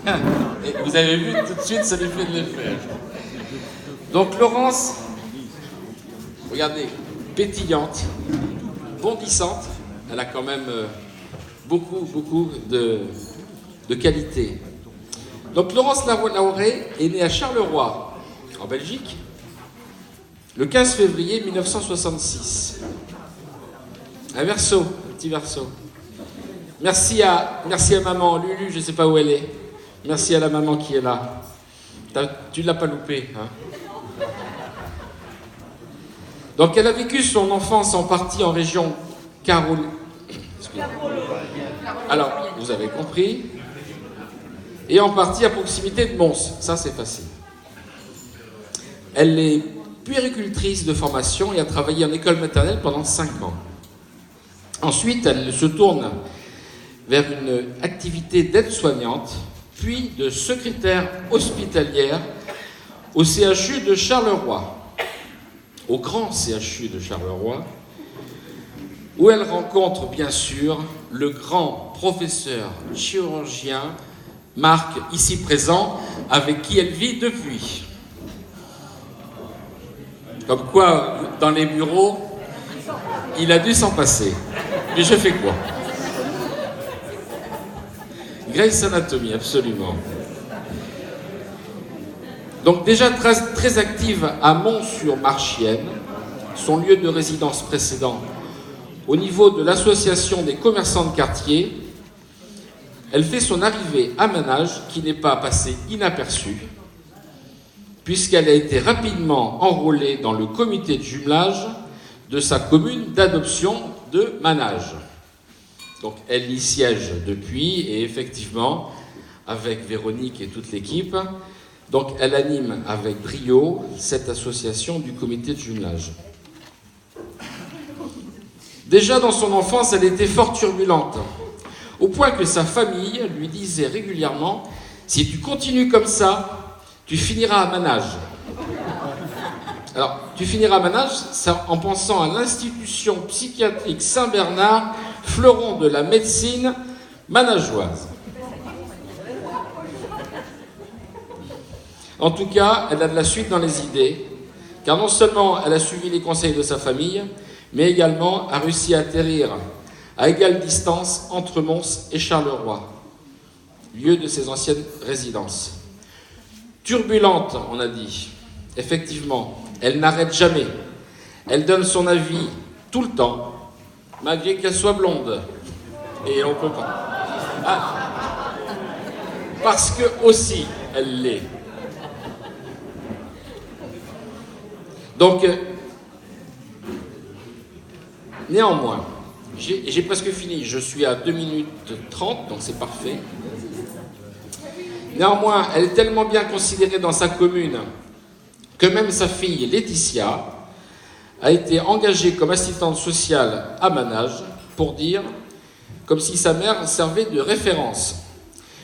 Et vous avez vu, tout de suite, ça lui fait de l'effet. Donc Laurence, regardez, pétillante, bondissante, elle a quand même beaucoup de qualités. Donc Laurence Lahoret est née à Charleroi, en Belgique, le 15 février 1966. Un verso, un petit verso. Merci à maman, Lulu, je ne sais pas où elle est. Merci à la maman qui est là. Tu ne l'as pas loupé, hein? Donc elle a vécu son enfance en partie en région Alors, vous avez compris. Et en partie à proximité de Mons. Ça, c'est facile. Elle est puéricultrice de formation et a travaillé en école maternelle pendant 5 ans. Ensuite, elle se tourne vers une activité d'aide-soignante, puis de secrétaire hospitalière au CHU de Charleroi, au grand CHU de Charleroi, où elle rencontre bien sûr le grand professeur chirurgien Marc, ici présent, avec qui elle vit depuis. Comme quoi, dans les bureaux, il a dû s'en passer. Mais je fais quoi? Grey's Anatomy, absolument. Donc déjà très active à Mons-sur-Marchienne, son lieu de résidence précédent, au niveau de l'association des commerçants de quartier, elle fait son arrivée à Manage, qui n'est pas passée inaperçue, puisqu'elle a été rapidement enrôlée dans le comité de jumelage de sa commune d'adoption de Manage. Donc elle y siège depuis, et effectivement, avec Véronique et toute l'équipe, donc elle anime avec brio cette association du comité de jumelage. Déjà dans son enfance, elle était fort turbulente, au point que sa famille lui disait régulièrement « Si tu continues comme ça, tu finiras à Manage ». Alors, tu finiras à Manage en pensant à l'institution psychiatrique Saint-Bernard, fleuron de la médecine manageoise. En tout cas, elle a de la suite dans les idées, car non seulement elle a suivi les conseils de sa famille, mais également a réussi à atterrir à égale distance entre Mons et Charleroi, lieu de ses anciennes résidences. Turbulente, on a dit. Effectivement, elle n'arrête jamais. Elle donne son avis tout le temps, malgré qu'elle soit blonde. Et on peut pas. Ah, parce que aussi, elle l'est. Donc, néanmoins, j'ai presque fini, je suis à 2 minutes 30, donc c'est parfait. Néanmoins, elle est tellement bien considérée dans sa commune que même sa fille Laetitia a été engagée comme assistante sociale à Manage, pour dire, comme si sa mère servait de référence.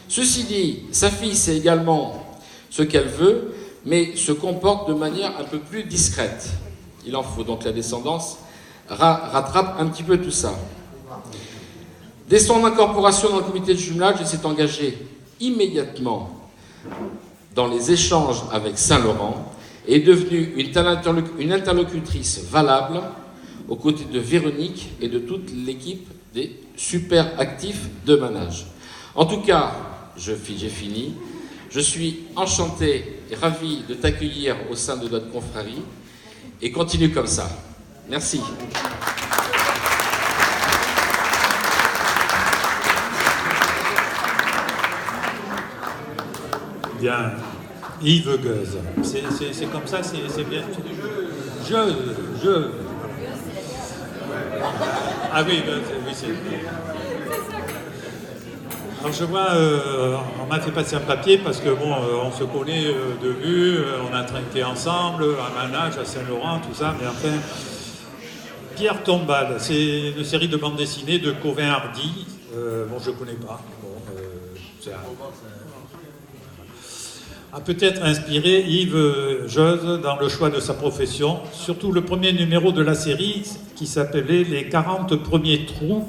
Ceci dit, sa fille sait également ce qu'elle veut, mais se comporte de manière un peu plus discrète. Il en faut, donc la descendance rattrape un petit peu tout ça. Dès son incorporation dans le comité de jumelage, elle s'est engagée immédiatement dans les échanges avec Saint-Laurent et est devenue une interlocutrice valable aux côtés de Véronique et de toute l'équipe des super actifs de Manage. En tout cas, j'ai fini. Je suis enchanté et ravi de t'accueillir au sein de notre confrérie et continue comme ça. Merci. Bien. Yves Gueuse. C'est comme ça, c'est bien. Ah oui, oui c'est... Alors je vois, on m'a fait passer un papier parce que bon, on se connaît de vue, on a trinqué ensemble, à Manage, à Saint-Laurent, tout ça, mais enfin... Pierre Tombal, c'est une série de bandes dessinées de Covin Hardy. Bon, je ne connais pas. Bon, a peut-être inspiré Yves Geuse dans le choix de sa profession, surtout le premier numéro de la série qui s'appelait « Les 40 premiers trous ».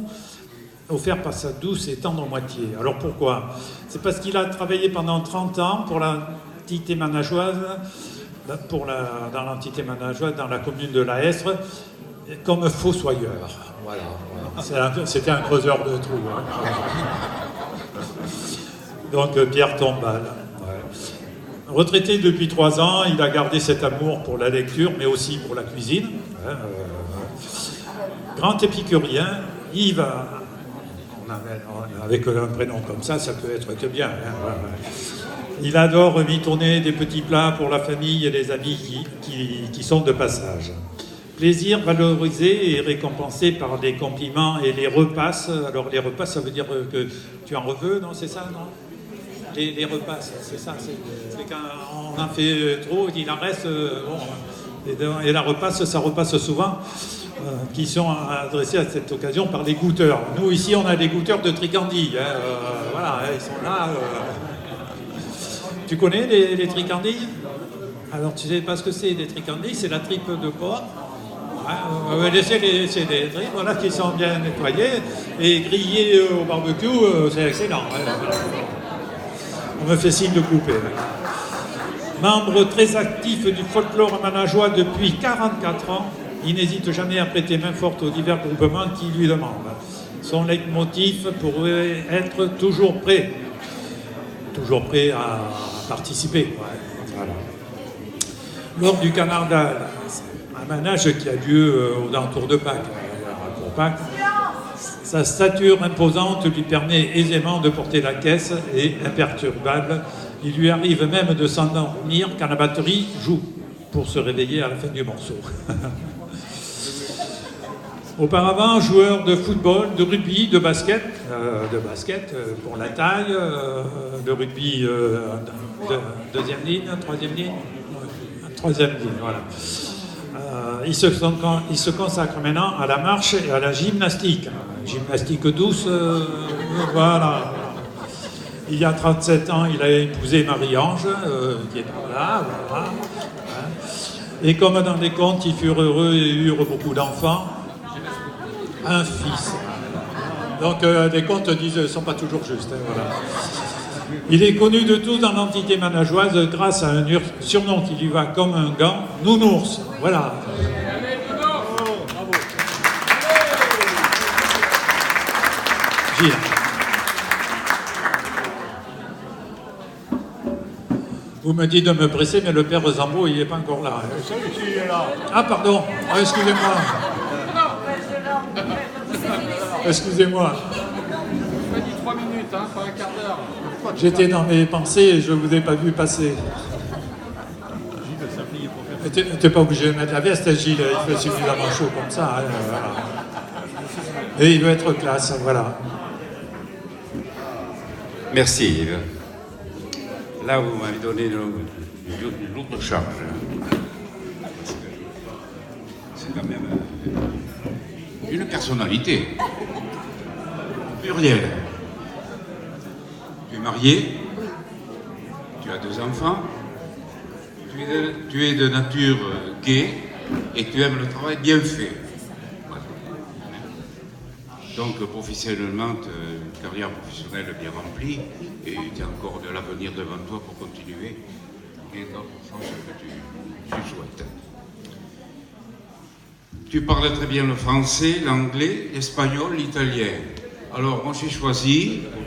offert par sa douce et tendre moitié. Alors pourquoi? C'est parce qu'il a travaillé pendant 30 ans pour l'entité manageoise, dans l'entité manageoise, dans la commune de la Hestre, comme fossoyeur. Voilà. C'était un creuseur de trous. Hein. Donc Pierre Tombal. Ouais. Retraité depuis 3 ans, il a gardé cet amour pour la lecture, mais aussi pour la cuisine. Grand épicurien, Yves, avec un prénom comme ça peut être que bien. Hein. Il adore mitonner des petits plats pour la famille et les amis qui sont de passage. Plaisir valorisé et récompensé par des compliments et les repasses. Alors les repasses, ça veut dire que tu en veux, non? C'est ça, non? Les repasses, c'est ça. C'est quand on en fait trop, il en reste. Bon, et la repasse, ça repasse souvent, qui sont adressés à cette occasion par les goûteurs. Nous, ici, on a des goûteurs de Tricandie. Hein, voilà, ils sont là. Tu connais les tricandilles? Alors, tu sais pas ce que c'est, les tricandilles? C'est la tripe de porc. C'est des tripes voilà, qui sont bien nettoyées et grillées au barbecue, c'est excellent. On me fait signe de couper. Membre très actif du folklore manageois depuis 44 ans, il n'hésite jamais à prêter main forte aux divers groupements qui lui demandent. Son leitmotiv pourrait être toujours prêt à participer. Voilà. Lors du Canardal, un manège qui a lieu aux alentours de Pâques, pour Pâques, sa stature imposante lui permet aisément de porter la caisse et imperturbable. Il lui arrive même de s'endormir quand la batterie joue pour se réveiller à la fin du morceau. Auparavant, joueur de football, de rugby, de basket pour la taille, de rugby deuxième ligne, troisième ligne, voilà. Il se consacre maintenant à la marche et à la gymnastique. Gymnastique douce, voilà. Il y a 37 ans, il a épousé Marie-Ange, qui est par là, voilà. Et comme dans les contes, ils furent heureux et eurent beaucoup d'enfants. Un fils. Donc les contes ne sont pas toujours justes. Hein, voilà. Il est connu de tous dans l'entité manageoise grâce à un surnom qui lui va comme un gant, Nounours. Voilà. Gilles. Vous me dites de me presser, mais le père Zambo, il n'est pas encore là. Celui-ci est là. Ah, pardon. Ah, excusez-moi. Excusez-moi. On m'a dit 3 minutes, hein, pas un quart d'heure. J'étais dans mes pensées et je ne vous ai pas vu passer. Tu n'es pas obligé de mettre la veste, Gilles. Il fait suffisamment chaud comme ça. Hein, voilà. Et il veut être classe, voilà. Merci Yves. Là, vous m'avez donné une lourde charge. Parce que c'est quand même une personnalité plurielle. Tu es marié, tu as 2 enfants, tu es de nature gaie et tu aimes le travail bien fait. Voilà. Donc professionnellement, une carrière professionnelle bien remplie et tu as encore de l'avenir devant toi pour continuer et dans le sens que tu souhaites. Tu parles très bien le français, l'anglais, l'espagnol, l'italien. Alors moi j'ai choisi pour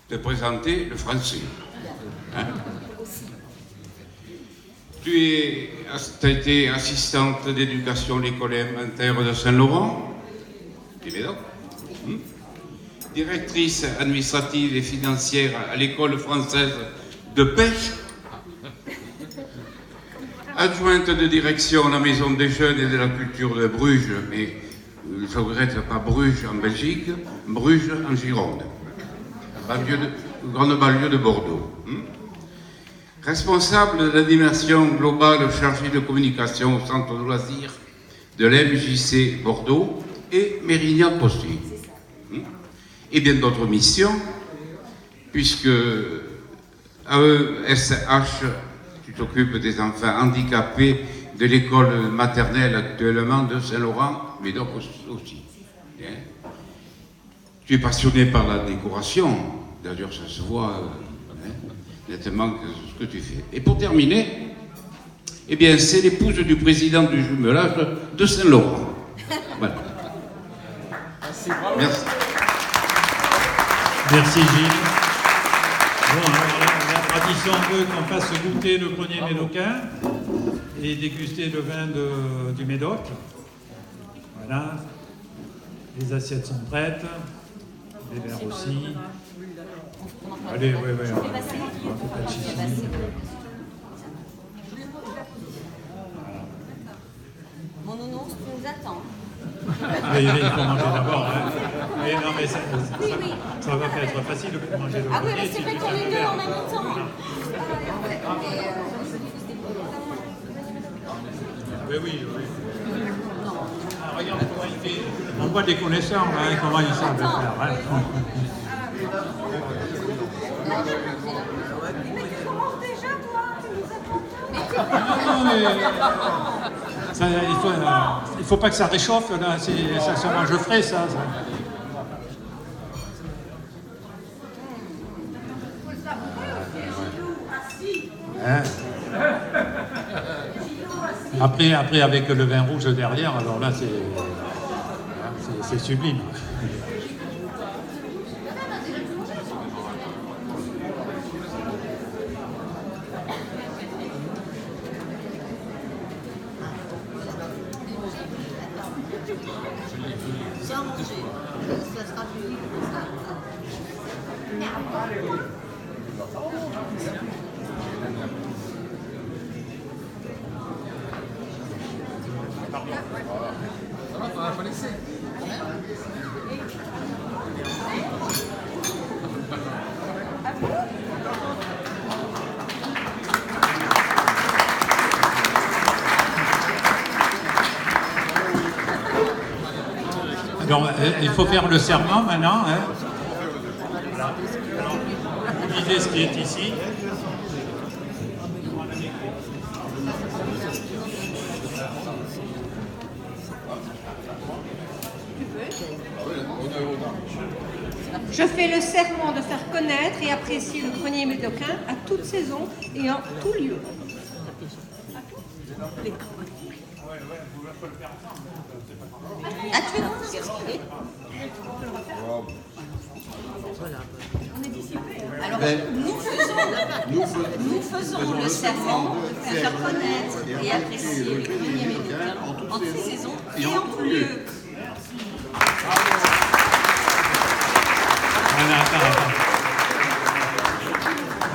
te présenter le français. Hein? Tu as été assistante d'éducation à l'école élémentaire de Saint-Laurent. Directrice administrative et financière à l'école française de pêche. Adjointe de direction à la Maison des Jeunes et de la Culture de Bruges, mais je regrette pas Bruges en Belgique, Bruges en Gironde, grande banlieue de Bordeaux. Responsable de l'animation globale chargée de communication au centre de loisirs de l'MJC Bordeaux et Mérignac-Posty. Et bien d'autres missions, puisque AESH, tu t'occupes des enfants handicapés de l'école maternelle actuellement de Saint-Laurent, mais donc aussi. Tu es passionné par la décoration. D'ailleurs, ça se voit nettement ce que tu fais. Et pour terminer, eh bien, c'est l'épouse du président du jumelage de Saint-Laurent. Voilà. Merci. Merci Gilles. Bon, alors la tradition veut qu'on fasse goûter le grenier médocain et déguster le vin du Médoc. Voilà. Les assiettes sont prêtes. Les verres aussi. Allez, oui. Mon nounours nous attend. Il faut manger d'abord. Hein. Mais non, mais ça va pas être facile de manger le grenier. Ah oui, mais c'est vrai qu'on est deux en même temps. Oui. Ah, regarde comment il fait. On voit des connaisseurs, hein, comment ils savent le faire. Hein. Mais tu commences déjà, toi, tu nous attends. Non, mais ça, il faut pas que ça réchauffe, là, ça se mange frais, ça. Hein? Après, avec le vin rouge derrière, alors là, c'est sublime. Sans manger. Ça sera plus. Alors, il faut faire le serment maintenant. Hein. Voilà. Alors, vous lisez ce qui est ici. Je fais le serment de faire connaître et apprécier le grenier médocain à toute saison et en tout lieu. Ah, tu veux nous expliquer? Alors, nous faisons le serment de faire connaître et apprécier le grenier médocain en toute saison et en tout lieu. Attends.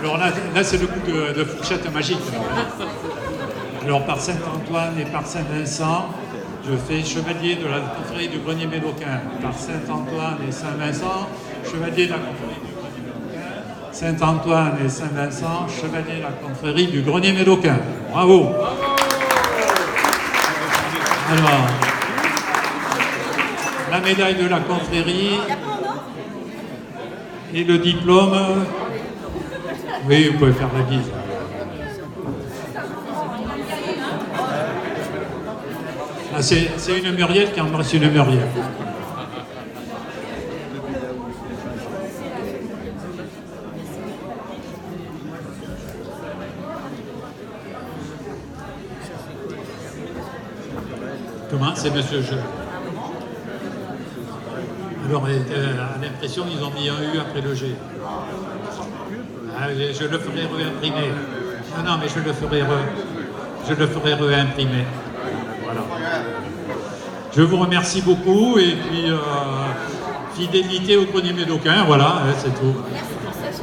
Alors là c'est le coup de fourchette magique. Alors par Saint-Antoine et par Saint-Vincent, je fais chevalier de la confrérie du grenier médocain. Par Saint-Antoine et Saint-Vincent, chevalier de la confrérie du grenier médocain. Saint-Antoine et Saint-Vincent, chevalier de la confrérie du grenier médocain. Bravo. Alors, la médaille de la confrérie et le diplôme. Oui, vous pouvez faire la bise. Ah, c'est une Muriel qui embrasse une Muriel. Comment? C'est monsieur Jeu. Alors, à l'impression, ils ont mis un U après le G. Ah, je le ferai réimprimer. Non, mais je le ferai réimprimer. Voilà. Je vous remercie beaucoup et puis fidélité au grenier médocain, voilà, c'est tout. Merci pour cette